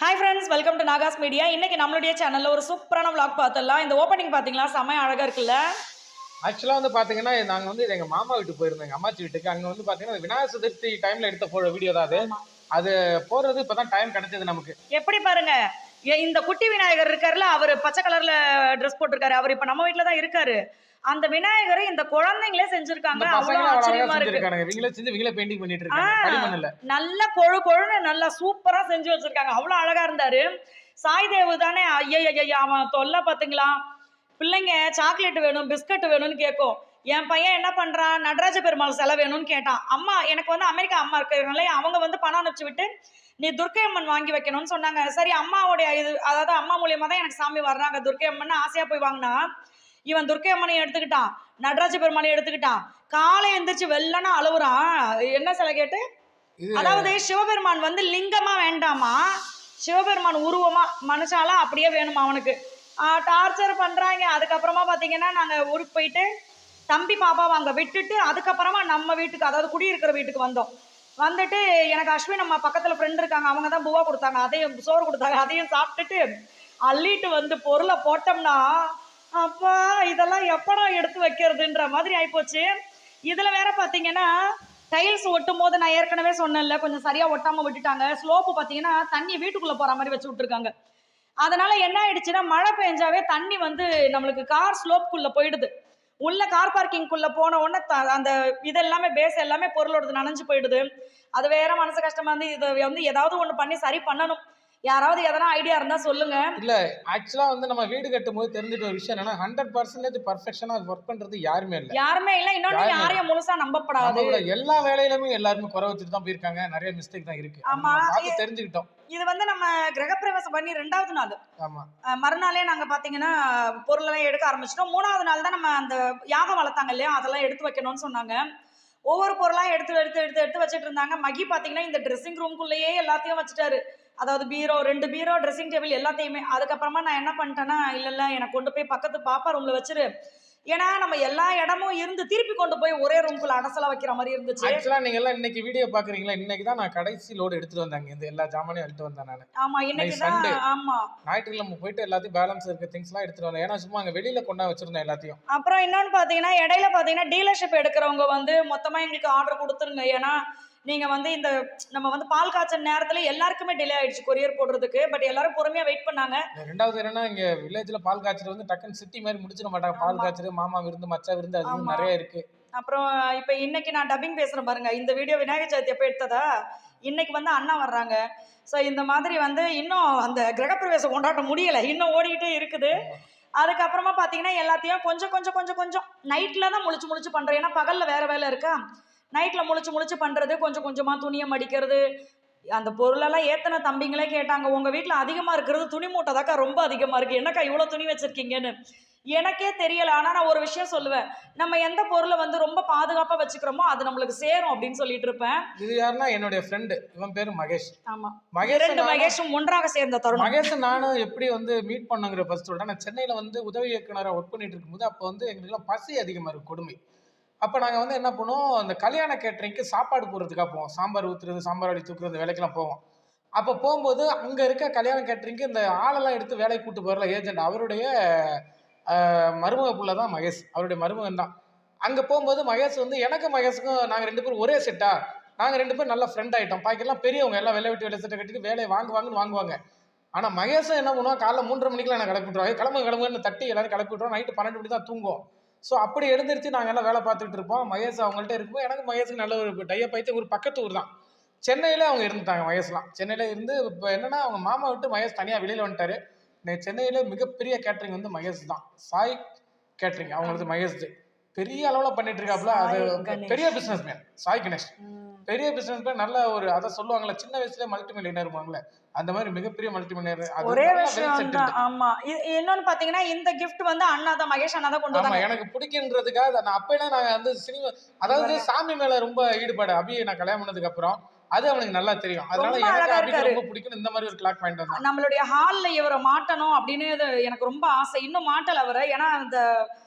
Hi friends, welcome to Nahash media. இன்னைக்கு நம்மளுடைய சேனல்ல ஒரு சூப்பரான vlog பார்த்தலாம். இந்த ஓப்பனிங் பாத்தீங்களா, செமையா அழகா இருக்குல்ல. ஆக்சுவலா வந்து பாத்தீங்கன்னா நாங்க வந்து எங்க மாமா வீட்டுக்கு போயிருந்தோம், எங்க அம்மாச்சி வீட்டுக்கு. அங்க வந்து பாத்தீங்கன்னா விநாயகர் சதுர்த்தி டைம்ல எடுத்த வீடியோ தான் அது. அது போறது இப்பதான் டைம் கிடைச்சது நமக்கு. எப்படி பாருங்க, இந்த குட்டி விநாயகர் இருக்காருல்ல, அவர் பச்சை கலர்ல ட்ரெஸ் போட்டிருக்காரு. அவர் இப்ப நம்ம வீட்டுல தான் இருக்காரு. அந்த விநாயகரை இந்த குழந்தைங்களே செஞ்சிருக்காங்க. அவ்வளவு ஆச்சரியமா இருக்கு. இவங்களே செஞ்சு இவங்களே பெயிண்டிங் பண்ணிட்டு இருக்காங்க களிமண்ணுல. நல்ல கொழு கொழுன்னு நல்லா சூப்பரா செஞ்சு வச்சிருக்காங்க. அவ்வளவு அழகா இருந்தாரு. சாய்தேவு தானே, ஐயா அவன் தொல்லை பாத்தீங்களா. பிள்ளைங்க சாக்லேட் வேணும், பிஸ்கட் வேணும்னு கேட்கும். என் பையன் என்ன பண்றான், நடராஜ பெருமாள் சிலை வேணும்னு கேட்டான். அம்மா எனக்கு வந்து அமெரிக்கா அம்மா இருக்கிறதுனால அவங்க வந்து பணம் அனுப்பிச்சு விட்டு நீ துர்க்கை அம்மன் வாங்கி வைக்கணும்னு சொன்னாங்க. சரி, அம்மாவுடைய இது, அதாவது அம்மா மூலியமா தான் எனக்கு சாமி வர்றாங்க, துர்க்கை அம்மன் ஆசையா போய் வாங்கினா இவன் துர்க்கை அம்மனையும் எடுத்துக்கிட்டான், நடராஜ பெருமாளையும் எடுத்துக்கிட்டான். காலை எந்திரிச்சு வெள்ளனா அழுவுறான். என்ன சிலை கேட்டு, அதாவது சிவபெருமான் வந்து லிங்கமா வேண்டாமா, சிவபெருமான் உருவமா மனுஷாலா அப்படியே வேணுமா அவனுக்கு. டார்ச்சர் பண்றாங்க. அதுக்கப்புறமா பாத்தீங்கன்னா நாங்க ஊருக்கு போயிட்டு தம்பி பாப்பாவை அங்க விட்டுட்டு அதுக்கப்புறமா நம்ம வீட்டுக்கு, அதாவது குடியிருக்கிற வீட்டுக்கு வந்தோம். வந்துட்டு எனக்கு அஸ்வின் நம்ம பக்கத்துல ஃப்ரெண்ட் இருக்காங்க, அவங்க தான் பூவா கொடுத்தாங்க, அதையும் சோறு கொடுத்தாங்க, அதையும் சாப்பிட்டுட்டு அள்ளிட்டு வந்து பொருளை போட்டோம்னா அப்பா இதெல்லாம் எப்படா எடுத்து வைக்கிறதுன்ற மாதிரி ஆயிப்போச்சு. இதுல வேற பாத்தீங்கன்னா டைல்ஸ் ஒட்டும் போது நான் ஏற்கனவே சொன்னேன்ல, கொஞ்சம் சரியா ஒட்டாம விட்டுட்டாங்க. ஸ்லோப்பு பாத்தீங்கன்னா தண்ணி வீட்டுக்குள்ள போற மாதிரி வச்சு விட்டுருக்காங்க. அதனால என்ன ஆயிடுச்சுன்னா, மழை பெஞ்சாவே தண்ணி வந்து நம்மளுக்கு கார் ஸ்லோப்புக்குள்ள போயிடுது. உள்ள கார் பார்க்கிங்குள்ள போன உடனே அந்த இதெல்லாமே பேஸ் எல்லாமே பொருளோடது நனைஞ்சு போயிடுது. அது வேற மனசு கஷ்டமா இருந்து இதை வந்து ஏதாவது ஒண்ணு பண்ணி சரி பண்ணணும். யாராவது எதனா ஐடியா இருந்தா சொல்லுங்க. இல்ல, ஆக்சுவலா வந்து நம்ம வீடு கட்டும் போது தெரிஞ்சிட்ட ஒரு விஷயம் என்னன்னா 100% பர்ஃபெக்ஷனா ஒர்க் பண்றது யாருமே இல்ல. இன்னொன்னு யாரையும் முழுசா நம்பப்படாது. எல்லா வேலையிலுமே எல்லாருமே குறை வச்சுட்டு தான் போயிருக்காங்க. நிறைய மிஸ்டேக் தான் இருக்கு. ஆமா, தெரிஞ்சுக்கிட்டோம். இது வந்து நம்ம கிரகப்பிரவேசம் பண்ணி 2வது நாள், ஆமா, மறுநாளே நாங்க பாத்தீங்கன்னா பொருள் எல்லாம் எடுக்க ஆரம்பிச்சிட்டோம். 3வது நாள் தான் நம்ம அந்த யாகம் வளர்த்தாங்க இல்லையா, அதெல்லாம் எடுத்து வைக்கணும்னு சொன்னாங்க. ஒவ்வொரு பொருளா எடுத்து எடுத்து எடுத்து எடுத்து வச்சுட்டு இருந்தாங்க. மகி பாத்தீங்கன்னா இந்த ட்ரெஸ்ஸிங் ரூம்குள்ளேயே எல்லாத்தையும் வச்சுட்டாரு. அதாவது பீரோ, 2 பீரோ, ட்ரெஸ்ஸிங் டேபிள் எல்லாத்தையுமே. அதுக்கப்புறமா நான் என்ன பண்ணிட்டேன்னா, இல்ல எனக்கு கொண்டு போய் பக்கத்து பாப்பா ரூம்ல வச்சிரு. ஏன்னா நம்ம எல்லா இடமும் இருந்து திருப்பி கொண்டு போய் ஒரே ரூம்குள்ள அடசலா வைக்கிற மாதிரி இருந்துச்சு. ஆக்சுவலா நீங்க எல்லாம் இன்னைக்கு வீடியோ பாக்குறீங்களா, இன்னைக்கு தான் நான் கடைசி லோடு எடுத்துட்டு வந்தாங்க. இந்த எல்லா ஜாமானையும் எடுத்து வந்தேன் நானு. ஆமா, இன்னைக்கு தான். ஆமா, ஞாயிற்றுக்கிழமை போயிட்டு எல்லாத்தையும் பேலன்ஸ் இருக்க திங்ஸ் எல்லாம் எடுத்துட்டு வந்தேன். ஏன்னா சும்மா அங்க வெளியில கொண்டா வச்சிருந்தேன் எல்லாத்தையும். அப்புறம் இன்னொன்னு பாத்தீங்கன்னா, இடையில பாத்தீங்கன்னா டீலர்ஷிப் எடுக்கிறவங்க வந்து மொத்தமா எங்களுக்கு ஆர்டர் கொடுத்துருங்க. ஏன்னா நீங்க வந்து இந்த நம்ம வந்து பால் காய்ச்சல் நேரத்துல எல்லாருக்குமே டிலே ஆயிடுச்சு கொரியர் போடுறதுக்கு. பட் எல்லாரும் பொறுமையா வெயிட் பண்ணாங்க. 2வது என்னன்னா, இங்க வில்லேஜ்ல பால் காய்ச்சல் வந்து டக்குன்னு சிட்டி மாதிரி முடிச்சிட மாட்டாங்க. பால் காய்ச்சல், மாமா விருந்து, மச்சா விருந்து, அது நிறைய இருக்கு. அப்புறம் இப்ப இன்னைக்கு நான் டப்பிங் பேசுறேன் பாருங்க. இந்த வீடியோ விநாயகர் சதுர்த்தி எப்ப எடுத்ததா, இன்னைக்கு வந்து அண்ணா வர்றாங்க. ஸோ இந்த மாதிரி வந்து இன்னும் அந்த கிரகப்பிரவேசம் கொண்டாட்ட முடியல, இன்னும் ஓடிக்கிட்டே இருக்குது. அதுக்கப்புறமா பாத்தீங்கன்னா எல்லாத்தையும் கொஞ்சம் கொஞ்சம் கொஞ்சம் கொஞ்சம் நைட்ல தான் முழிச்சு பண்றேன். ஏன்னா பகல்ல வேற வேலை இருக்கா. நைட்ல முழிச்சு பண்றது, கொஞ்சம் கொஞ்சமா துணியை மடிக்கிறது. அந்த பொருளெல்லாம் ஏத்தனை தம்பிங்களே கேட்டாங்க, உங்க வீட்டுல அதிகமா இருக்கிறது துணி மூட்டை தாக்கா, ரொம்ப அதிகமா இருக்கு, என்னக்கா இவ்வளவு துணி வச்சிருக்கீங்கன்னு. எனக்கே தெரியல. ஆனா நான் ஒரு விஷயம் சொல்லுவேன், நம்ம எந்த பொருளை வந்து ரொம்ப பாதுகாப்பா வச்சுக்கிறோமோ அது நம்மளுக்கு சேரும் அப்படின்னு சொல்லிட்டு இருப்பேன். இது யாருன்னா என்னுடைய ஃப்ரெண்டு, இவன் பேரு மகேஷ். ஆமா, மகேஷும் ஒன்றாக சேர்ந்த தருணம். மகேஷ் நானும் எப்படி வந்து மீட் பண்ணுங்கிற ஃபர்ஸ்ட் சொல்றேன். நான் சென்னையில வந்து உதவி இயக்குனரா ஒர்க் பண்ணிட்டு இருக்கும்போது அப்போ வந்து எங்களுக்கு எல்லாம் பசி அதிகமா இருக்கு, கொடுமை. அப்போ நாங்கள் வந்து என்ன பண்ணுவோம், அந்த கல்யாண கேட்டரிங்க்கு சாப்பாடு போடுறதுக்காக போவோம். சாம்பார் ஊற்றுறது, சாம்பார் அடி தூக்குறது வேலைக்கெல்லாம் போவோம். அப்போ போகும்போது அங்கே இருக்க கல்யாண கேட்டரிங்க்கு இந்த ஆளெல்லாம் எடுத்து வேலைக்கு கூட்டு போகிறல ஏஜென்ட், அவருடைய மருமக புள்ள தான் மகேஷ், அவருடைய மருமகன் தான். அங்கே போகும்போது மகேஷ் வந்து எனக்கும் மகேஷுக்கும் நாங்கள் 2 பேரும் ஒரே செட்டா, நாங்கள் 2 பேரும் நல்லா ஃப்ரெண்ட் ஆகிட்டோம். பாக்கெல்லாம் பெரியவங்க, எல்லாம் வெள்ளை வெட்டி வெள்ளை செட்டை கட்டிட்டு வேலையை வாங்குவாங்க. ஆனால் மகேஷும் என்ன பண்ணுவான், காலைல 3:30 மணிக்கெல்லாம் நான் கிளப்பி விட்ருவாங்க. கிளம்புன்னு தட்டி எல்லாரும் கிளப்பி விட்ருவோம். நைட்டு 12 மணி தான் தூங்குவோம். ஸோ அப்படி எழுந்திரிச்சு நாங்கள் எல்லாம் வேலை பார்த்துட்டு இருப்போம். மகேஷ் அவங்கள்ட்ட இருக்கும்போது எனக்கு மகேஷுக்கு நல்ல ஒரு டைப் ஆயிடுச்சு. ஒரு பக்கத்து ஊர் தான், சென்னையில அவங்க இருந்துட்டாங்க. மகேஷ்லாம் சென்னையில இருந்து இப்போ என்னன்னா அவங்க மாமா விட்டு மகேஷ் தனியாக வெளியில் வந்துட்டாரு. சென்னையில மிகப்பெரிய கேட்டரிங் வந்து மகேஷ் தான், சாய் கேட்டரிங். அவங்களுக்கு மகேஷ் பெரிய அளவில் பண்ணிட்டு இருக்காப்புல. அது பெரிய பிசினஸ் மேன் சாய் கணேஷ், பெரிய பிசினஸ் மேன். நல்ல ஒரு அதை சொல்லுவாங்கல்ல, சின்ன வயசுல மல்டி மில்லியனர் இருப்பாங்களே, அந்த மாதிரி மிகப்பெரிய மல்டி மில்லியனர். ஒரே விஷயம் தான். ஆமா, இன்னொன்னு பாத்தீங்கன்னா இந்த கிஃப்ட் வந்து அண்ணா தான், மகேஷ் அண்ணா தான் கொண்டு வந்தாங்க. எனக்கு பிடிக்குன்றதுக்காக நான் அப்பெல்லாம் நாங்க வந்து சினிமா, அதாவது சாமி மேல ரொம்ப ஈடுபாடு. அபியை நான் கல்யாணம் பண்ணதுக்கு அப்புறம் அது அவனுக்கு நல்லா தெரியும். அதனால எனக்கு அபிக்கு ரொம்ப பிடிக்கும். இந்த மாதிரி ஒரு கிளாக் பாயிண்ட் தான். நம்மளுடைய ஹால்ல இவரை மாட்டணும் அப்படின்னு எனக்கு ரொம்ப ஆசை. இன்னும் மாட்டல அவரை. ஏன்னா அந்த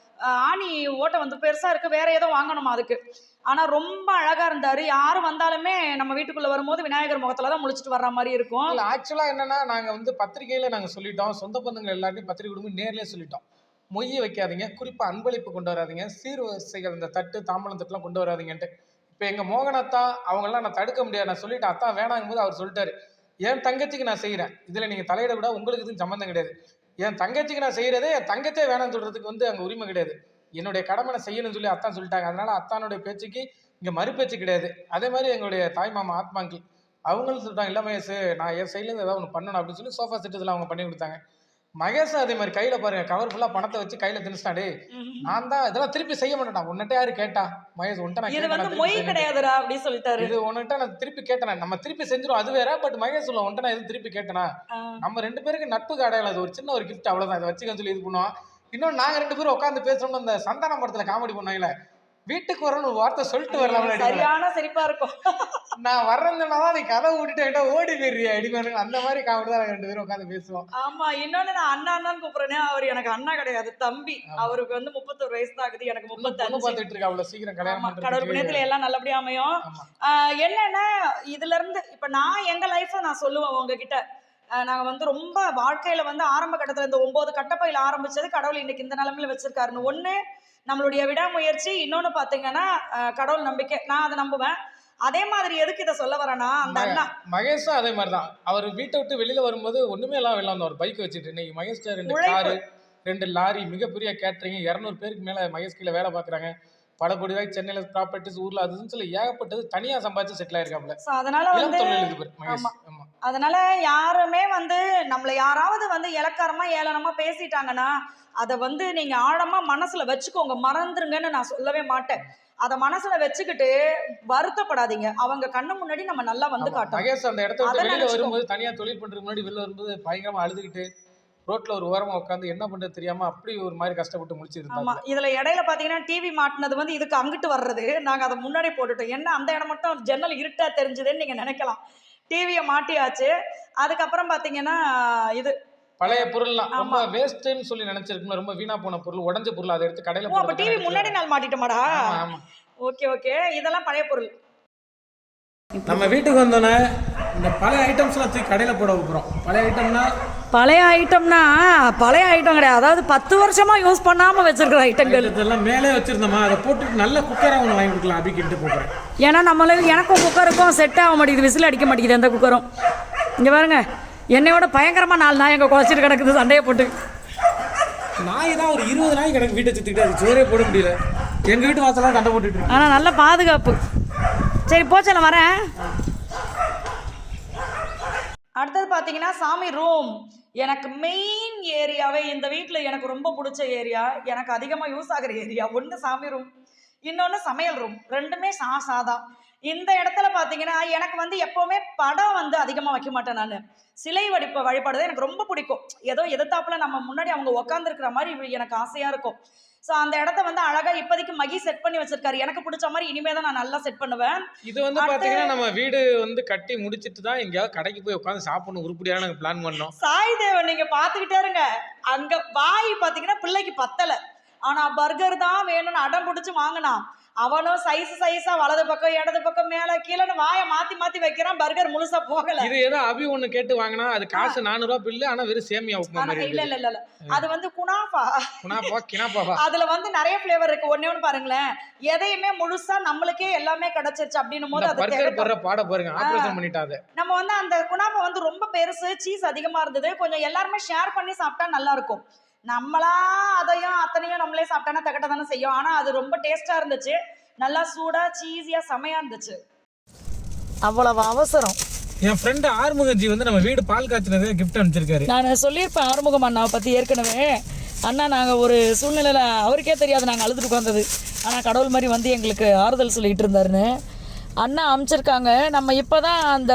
ஆணி ஓட்டை வந்து பெருசா இருக்கு, வேற ஏதோ வாங்கணுமா அதுக்கு. ஆனா ரொம்ப அழகா இருந்தாரு. யாரும் வந்தாலுமே நம்ம வீட்டுக்குள்ள வரும்போது விநாயகர் முகத்துல தான் முழிச்சிட்டு வர்ற மாதிரி இருக்கும். இல்ல ஆக்சுவலா என்னன்னா, நாங்க வந்து பத்திரிகையில நாங்க சொல்லிட்டோம். சொந்த பந்தங்கள் எல்லாத்தையும் பத்திரிகை கொடுத்து நேர்லயே சொல்லிட்டோம். மொய்ய வைக்காதீங்க, குறிப்பா அன்பளிப்பு கொண்டு வராதீங்க, சீர்வரிசைகள் இந்த தட்டு தாம்பலம் தட்டுலாம் கொண்டு வராதீங்கன்ட்டு. இப்ப எங்க மோகனத்தா அவங்கெல்லாம் நான் தடுக்க முடியாது. நான் சொல்லிட்டேன், அத்தா வேணாங்கும் போது அவர் சொல்லிட்டாரு, என் தங்கச்சிக்கு நான் செய்யறேன், இதுல நீங்க தலையிட விட, உங்களுக்கு இதுவும் சம்பந்தம் கிடையாது. என் தங்கச்சிக்கு நான் செய்யறதே என் தங்கச்சியே வேணாம்னு சொல்றதுக்கு வந்து அங்க உரிமை கிடையாது. என்னுடைய கடமை நான் செய்யணும்னு சொல்லி அத்தான் சொல்லிட்டாங்க. அதனால அத்தானுடைய பேச்சுக்கு இங்க மறுபேச்சு கிடையாது. அதே மாதிரி எங்களுடைய தாய் மாமா ஆத்மாங்கி அவங்களும் சொல்லிட்டாங்க, இல்ல மகேஷ் நான் என் சைட்ல இருந்து ஏதாவது ஒன்று பண்ணணும் அப்படின்னு சொல்லி சோஃபா செட் இதெல்லாம் அவங்க பண்ணி கொடுத்தாங்க. மகேஷ் அதே மாதிரி கையில பாருங்க கவர் ஃபுல்லா பணத்தை வச்சு கையில திணிச்சிட்டாடே. நான் தான் இதெல்லாம் திருப்பி செய்ய மாட்டேன்டா, உன்னிட்ட யாரு கேட்டா மகேஷ், உன்ட்ட நான் இது வந்து மொய் கிடையாதுடா அப்படி சொல்லிட்டாரு. இது உன்னிட்ட நான் திருப்பி கேட்டேன், நம்ம திருப்பி செஞ்சிரும் அது வேற. பட் மகேஷ் சொல்ல உன்ட்ட நான் எதுவும் திருப்பி கேட்டேனா, நம்ம 2 பேருக்கு நட்புக்கு அடையாளம், அது ஒரு சின்ன ஒரு கிஃப்ட் அவ்வளவுதான், இதை வச்சுக்கன்னு சொல்லி இது பண்ணுவோம். இன்னொன்று நாங்க 2 பேரும் உட்காந்து பேசுறோம்னு அந்த சந்தானம் படத்துல காமெடி பண்ணாங்களே, வீட்டுக்கு வரணும் ஒரு வார்த்தை சொல்லிட்டு வரலாம், சரியான சிரிப்பா இருக்கும். நான் வர்றேன்னா நீ கதை விட்டுட்டு ஓடி போயிடுறியா அடிமானு, அந்த மாதிரி காமெடி தான் 2 பேரும் உட்காந்து பேசுவோம். ஆமா, இன்னொன்னு நான் அண்ணா அண்ணான்னு கூப்பிடுறேன், அவர் எனக்கு அண்ணா கிடையாது, தம்பி. அவருக்கு வந்து 31 வயசு தான் ஆகுது, எனக்கு 35. பார்த்துட்டு இருக்கா, அவ்வளவு சீக்கிரம் கல்யாணம் பண்றது கடவுள் புண்ணியத்துல எல்லாம் நல்லபடியா அமையும். என்னன்னா இதுல இருந்து இப்ப நான் எங்க லைஃப்ல நான் சொல்லுவேன் உங்ககிட்ட, நாங்க வந்து ரொம்ப வாழ்க்கையில வந்து ஆரம்ப கட்டத்துல இந்த 9 கட்டப்பையில ஆரம்பிச்சது கடவுள் இன்னைக்கு இந்த நிலைமையில வச்சிருக்காருன்னு. ஒண்ணு நம்மளுடைய விடாமுயற்சி, இன்னொன்னு பாத்தீங்கன்னா கடவுள் நம்பிக்கை. நான் அதை நம்புவேன். அதே மாதிரி எதுக்கு இதை சொல்ல வரேன்னா, அந்த அண்ணா மகேஷும் அதே மாதிரிதான். அவர் வீட்டை விட்டு வெளியில வரும்போது ஒண்ணுமே எல்லாம் வெளில வந்து ஒரு பைக் வச்சுட்டு, இன்னைக்கு மகேஷ் 2 காரு 2 லாரி, மிகப்பெரிய கேட்டரிங், 200 பேருக்கு மேல மகேஷ் கீழே வேலை பாக்குறாங்க. படப்படிவாய் சென்னையில ப்ராப்பர்ட்டிஸ் ஊர்ல அதுன்னு சொல்லி ஏகப்பட்டது தனியா சம்பாதிச்சு செட்டில் ஆயிருக்காப்ல. அதனால வந்து அதனால யாருமே வந்து நம்மள யாராவது வந்து இலக்காரமா ஏளனமா பேசிட்டாங்கன்னா அதை வந்து நீங்க ஆழமா மனசுல வச்சுக்கோங்க, மறந்துருங்கன்னு நான் சொல்லவே மாட்டேன். அத மனசுல வச்சுக்கிட்டு வருத்தப்படாதீங்க, அவங்க கண்ணு முன்னாடி நம்ம நல்லா வந்து காட்டோம். மகேஷ் அந்த இடத்துல வெளியில வரும்போது, தனியா தொழில் பண்றதுக்கு முன்னாடி வெளில வரும்போது பயங்கரமா அழுதுகிட்டு ரோட்ல ஒரு ஓரமா உட்காந்து என்ன பண்றது தெரியாம அப்படி ஒரு மாதிரி கஷ்டப்பட்டு முடிச்சிருந்தாங்க. ஆமா, இதுல இடையில பாத்தீங்கன்னா டிவி மாட்டினது வந்து இதுக்கு அங்கிட்டு வர்றது, நாங்க அதை முன்னாடி போட்டுட்டோம். என்ன அந்த இடம் மட்டும் ஜன்னல் இருட்டா தெரிஞ்சதுன்னு நீங்க நினைக்கலாம். டிவியை மாட்டியாச்சு. அதுக்கப்புறம் பாத்தீங்கன்னா இது பழைய பொருள்லாம் ரொம்ப வேஸ்ட்னு சொல்லி நினைச்சிருக்கோம், ரொம்ப வீணா போன பொருள், உடைஞ்ச பொருள், அதை எடுத்து கடையில போட்டு. அப்ப டிவி முன்னாடி நாள் மாட்டிட்டோமாடா? ஓகே ஓகே, இதெல்லாம் பழைய பொருள். நம்ம வீட்டுக்கு வந்தோன்னே இந்த பழைய ஐட்டம்ஸ்லாம் தூக்கி கடையில போட வைக்கிறோம். பழைய ஐட்டம்னா பழைய ஐட்டம் கிடையாது, அதாவது 10 வருஷமா யூஸ் பண்ணாம வச்சிருக்கிற ஐட்டங்கள் இதெல்லாம் மேலே வச்சிருந்தோமா, அதை போட்டு நல்ல குக்கரா ஒன்று வாங்கி கொடுக்கலாம் அப்படின்ட்டு போகிறேன். ஏன்னா எனக்கும் குக்கருக்கும் செட் ஆக மாட்டேங்குது, விசில் அடிக்க மாட்டேங்குது எந்த குக்கரும். இங்க பாருங்க, என்னையோட பயங்கரமா 4 நாய் எங்க குறைச்சிட்டு கிடக்குது சண்டையை போட்டு. நாய் தான் ஒரு 20 நாய் கிடக்கு வீட்டை சுத்திக்கிட்டு, அது சோறே போட முடியல. எங்க வீட்டு வாசலாம் சண்டை போட்டுட்டு. ஆனா நல்ல பாதுகாப்பு. சரி போச்சல வரேன். அடுத்தது பார்த்தீங்கன்னா சாமி ரூம். எனக்கு மெயின் ஏரியாவே இந்த வீட்டில் எனக்கு ரொம்ப பிடிச்ச ஏரியா, எனக்கு அதிகமாக யூஸ் ஆகிற ஏரியா, ஒன்று சாமி ரூம், இன்னொன்று சமையல் ரூம். ரெண்டுமே சாதா. இந்த இடத்துல பார்த்தீங்கன்னா எனக்கு வந்து எப்போவுமே படம் வந்து அதிகமாக வைக்க மாட்டேன். நான் சிலை வழிபாடு எனக்கு ரொம்ப பிடிக்கும். ஏதோ எதிர்த்தாப்புல நம்ம முன்னாடி அவங்க உட்காந்துருக்கிற மாதிரி எனக்கு ஆசையாக இருக்கும். ஸோ அந்த இடத்த வந்து அழகா இப்போதைக்கு மகி செட் பண்ணி வச்சிருக்காரு. எனக்கு பிடிச்ச மாதிரி இனிமே தான் நான் நல்லா செட் பண்ணுவேன். இது வந்து பாத்தீங்கன்னா நம்ம வீடு வந்து கட்டி முடிச்சிட்டு தான் எங்கேயாவது கடைக்கு போய் உட்காந்து சாப்பிடணும் உருப்படியான பிளான் பண்ணோம். சாய் தேவன் நீங்க பாத்துக்கிட்டே இருங்க, அங்க வாய் பாத்தீங்கன்னா பிள்ளைக்கு பத்தல, ஆனா பர்கர் தான் வேணும்னு அடம் பிடிச்சு வாங்கினான். அவனும் சைஸா வலது பக்கம் இடது பக்கம் மேல கீழே வாயை மாத்தி வைக்கிறான், பர்கர் முழுசா போகல. இது ஏதோ அபி ஒண்ணு கேட்டு வாங்கினா அது காசு 400 ரூபாய் பில்லு, ஆனா வெறும் சேமியா உப்புமா மாதிரி. இல்ல அது வந்து குனாஃபா. கினாஃபா அதுல வந்து நிறைய ஃபிளேவர் இருக்கு. ஒண்ணு பாருங்களேன், எதையுமே முழுசா நம்மளுக்கே எல்லாமே கிடைச்சிருச்சு அப்படின்னும் போது அது பர்கர் போற பாட பாருங்க, ஆபரேஷன் பண்ணிட்டாங்க. நம்ம வந்து அந்த குனாஃபா வந்து ரொம்ப பெருசு, சீஸ் அதிகமா இருந்தது, கொஞ்சம் எல்லாருமே ஷேர் பண்ணி சாப்பிட்டா நல்லா இருக்கும். நம்மளா அதையும் அத்தனையும் நம்மளே சாப்பிட்டானா தக்கட்ட தானே செய்யும். ஆனா அது ரொம்ப டேஸ்டா இருந்துச்சு, நல்லா சூடா சீஸியா செமையா இருந்துச்சு. அவ்வளவு அவசரம். என் ஃப்ரெண்டு ஆறுமுகஜி வந்து நம்ம வீடு பால் காய்ச்சினது கிஃப்ட் அனுப்பிச்சிருக்காரு. நான் சொல்லியிருப்பேன் ஆறுமுகம் அண்ணாவை பத்தி ஏற்கனவே. அண்ணா நாங்கள் ஒரு சூழ்நிலையில் அவருக்கே தெரியாது நாங்கள் அழுதுட்டு உட்காந்தது, ஆனால் கடவுள் மாதிரி வந்து எங்களுக்கு ஆறுதல் சொல்லிகிட்டு இருந்தாருன்னு அண்ணா அனுப்பிச்சிருக்காங்க. நம்ம இப்போ தான் அந்த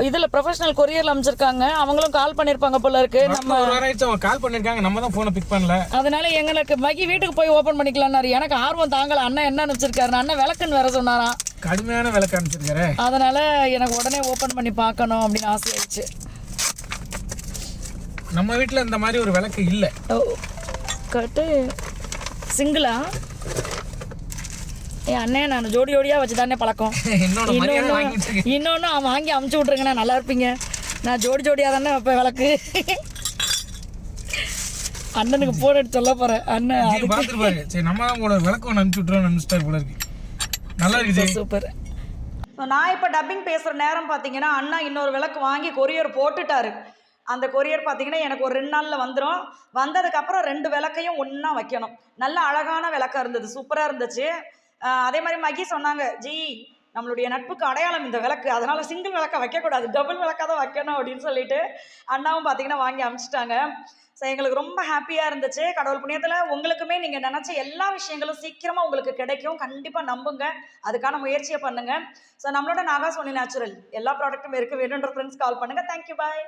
இதில் ப்ரொஃபஷனல் கொரியரில் அமைச்சிருக்காங்க, அவங்களும் கால் பண்ணியிருப்பாங்க போல இருக்கு. நம்ம அவங்க கால் பண்ணியிருக்காங்க, நம்ம தான் ஃபோனை பிக் பண்ணல. அதனால எங்களுக்கு மகி வீட்டுக்கு போய் ஓப்பன் பண்ணிக்கலாம்னாரு. எனக்கு ஆர்வம் தாங்கல, அண்ணன் என்ன அனுப்பிச்சிருக்காரு, அண்ணன் விளக்குன்னு வேற சொன்னாராம், கடுமையான விளக்கு அனுப்பிச்சிருக்காரு. அதனால எனக்கு உடனே ஓப்பன் பண்ணி பார்க்கணும் அப்படின்னு ஆசை ஆயிடுச்சு. நம்ம வீட்டில் இந்த மாதிரி ஒரு விளக்கு இல்லை. கட்டு சிங்கிளா? என் அண்ணே நான் ஜோடி ஜோடியாக வச்சு தானே பழக்கம். இன்னொன்று அவன் வாங்கி அமுச்சு விட்ருங்கண்ணா, நல்லா இருப்பீங்க. நான் ஜோடி ஜோடியாக தானே வைப்பேன் விளக்கு. அண்ணனுக்கு போன் எடுத்து சொல்ல போகிறேன். அண்ணன் பார்த்துருப்பாரு. சரி நம்ம தான் போல விளக்கு ஒன்று அனுப்பிச்சு விட்ருவோம் நினச்சிட்டாரு போல இருக்கு. நல்லா இருக்குது. சூப்பர். நான் இப்போ டப்பிங் பேசுகிற நேரம் பார்த்தீங்கன்னா அண்ணா இன்னொரு விளக்கு வாங்கி கொரியர் போட்டுட்டாரு. அந்த கொரியர் பார்த்தீங்கன்னா எனக்கு ஒரு 2 நாளில் வந்துடும். வந்ததுக்கப்புறம் 2 விளக்கையும் ஒன்றா வைக்கணும். நல்ல அழகான விளக்காக இருந்தது, சூப்பராக இருந்துச்சு. அதே மாதிரி மகி சொன்னாங்க, ஜி நம்மளுடைய நட்புக்கு அடையாளம் இந்த விளக்கு, அதனால் சிங்கிள் விளக்கை வைக்கக்கூடாது, டபுள் விளக்காக தான் வைக்கணும் அப்படின்னு சொல்லிட்டு அண்ணாவும் பார்த்தீங்கன்னா வாங்கி அனுப்பிச்சிட்டாங்க. ஸோ எங்களுக்கு ரொம்ப ஹாப்பியாக இருந்துச்சு. கடவுள் புண்ணியத்தில் உங்களுக்குமே நீங்கள் நினச்ச எல்லா விஷயங்களும் சீக்கிரமாக உங்களுக்கு கிடைக்கும். கண்டிப்பாக நம்புங்க, அதுக்கான முயற்சியை பண்ணுங்கள். ஸோ நம்மளோட நாகாஸ் ஒன்லி நேச்சுரல் எல்லா ப்ராடக்ட்டும் இருக்குது. வேணுன்ற ஃப்ரெண்ட்ஸ் கால் பண்ணுங்கள். தேங்க்யூ, பாய்.